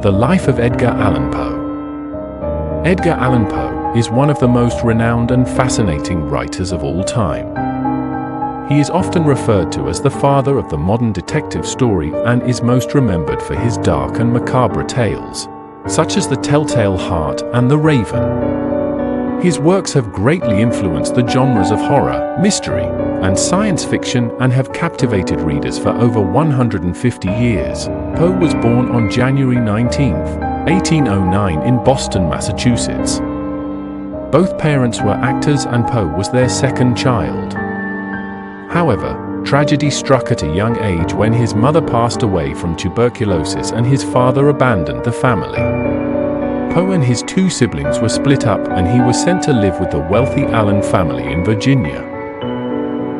The life of Edgar Allan Poe. Edgar Allan Poe is one of the most renowned and fascinating writers of all time. He is often referred to as the father of the modern detective story and is most remembered for his dark and macabre tales, such as The Telltale Heart and The Raven. His works have greatly influenced the genres of horror, mystery, and science fiction and have captivated readers for over 150 years. Poe was born on January 19, 1809 in Boston, Massachusetts. Both parents were actors and Poe was their second child. However, tragedy struck at a young age when his mother passed away from tuberculosis and his father abandoned the family. Poe and his two siblings were split up and he was sent to live with the wealthy Allan family in Virginia.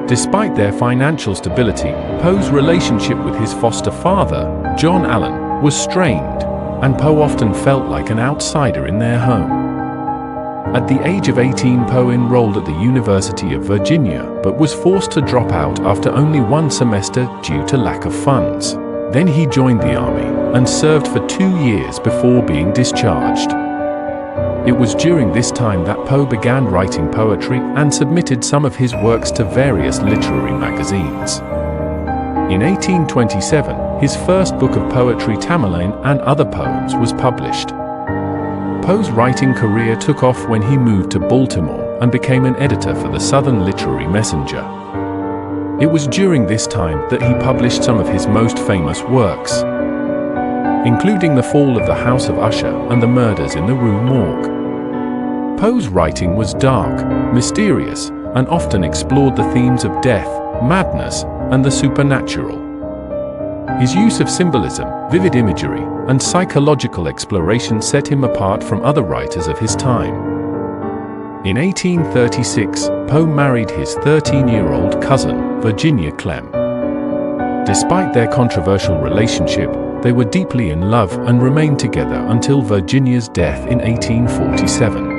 Despite their financial stability, Poe's relationship with his foster father, John Allan, was strained, and Poe often felt like an outsider in their home. At the age of 18, Poe enrolled at the University of Virginia, but was forced to drop out after only one semester due to lack of funds. Then he joined the army and served for 2 years before being discharged. It was during this time that Poe began writing poetry and submitted some of his works to various literary magazines. In 1827, his first book of poetry, Tamerlane and Other Poems, was published. Poe's writing career took off when he moved to Baltimore and became an editor for the Southern Literary Messenger. It was during this time that he published some of his most famous works, including The Fall of the House of Usher and The Murders in the Rue Morgue. Poe's writing was dark, mysterious, and often explored the themes of death, madness, and the supernatural. His use of symbolism, vivid imagery, and psychological exploration set him apart from other writers of his time. In 1836, Poe married his 13-year-old cousin, Virginia Clem. Despite their controversial relationship, they were deeply in love and remained together until Virginia's death in 1847.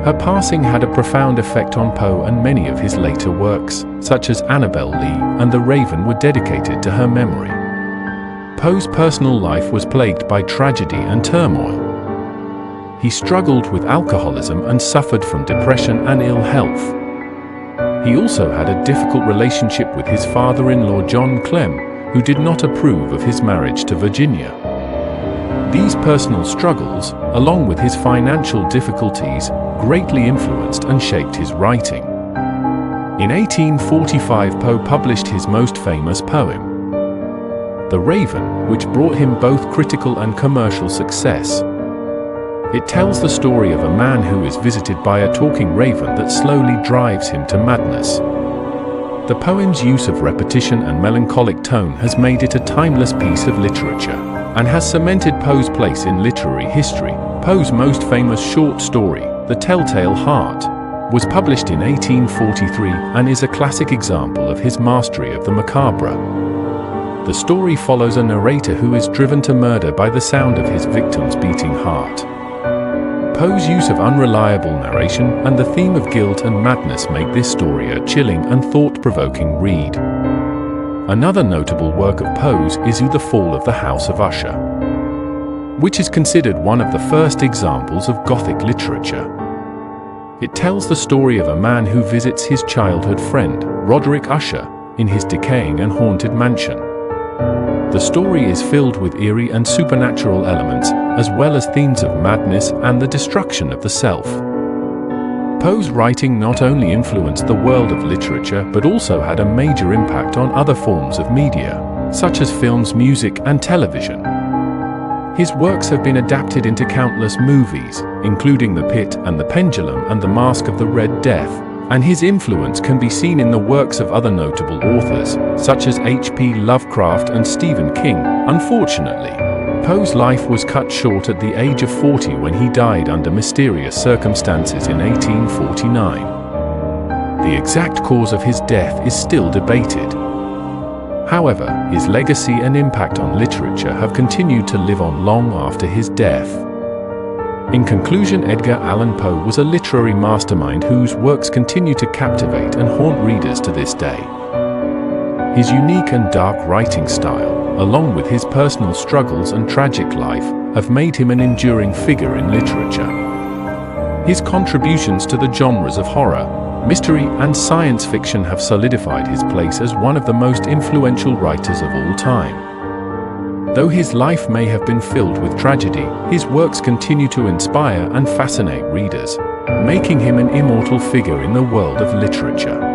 Her passing had a profound effect on Poe, and many of his later works, such as Annabel Lee and The Raven, were dedicated to her memory. Poe's personal life was plagued by tragedy and turmoil. He struggled with alcoholism and suffered from depression and ill health. He also had a difficult relationship with his father-in-law John Clem, who did not approve of his marriage to Virginia. These personal struggles, along with his financial difficulties, greatly influenced and shaped his writing. In 1845, Poe published his most famous poem, The Raven, which brought him both critical and commercial success. It tells the story of a man who is visited by a talking raven that slowly drives him to madness. The poem's use of repetition and melancholic tone has made it a timeless piece of literature, and has cemented Poe's place in literary history. Poe's most famous short story, The Telltale Heart, was published in 1843 and is a classic example of his mastery of the macabre. The story follows a narrator who is driven to murder by the sound of his victim's beating heart. Poe's use of unreliable narration and the theme of guilt and madness make this story a chilling and thought-provoking read. Another notable work of Poe's is The Fall of the House of Usher, which is considered one of the first examples of Gothic literature. It tells the story of a man who visits his childhood friend, Roderick Usher, in his decaying and haunted mansion. The story is filled with eerie and supernatural elements, as well as themes of madness and the destruction of the self. Poe's writing not only influenced the world of literature but also had a major impact on other forms of media, such as films, music, and television. His works have been adapted into countless movies, including The Pit and the Pendulum and The Mask of the Red Death, and his influence can be seen in the works of other notable authors, such as H.P. Lovecraft and Stephen King. Unfortunately, Poe's life was cut short at the age of 40 when he died under mysterious circumstances in 1849. The exact cause of his death is still debated. However, his legacy and impact on literature have continued to live on long after his death. In conclusion, Edgar Allan Poe was a literary mastermind whose works continue to captivate and haunt readers to this day. His unique and dark writing style, along with his personal struggles and tragic life, have made him an enduring figure in literature. His contributions to the genres of horror, mystery, and science fiction have solidified his place as one of the most influential writers of all time. Though his life may have been filled with tragedy, his works continue to inspire and fascinate readers, making him an immortal figure in the world of literature.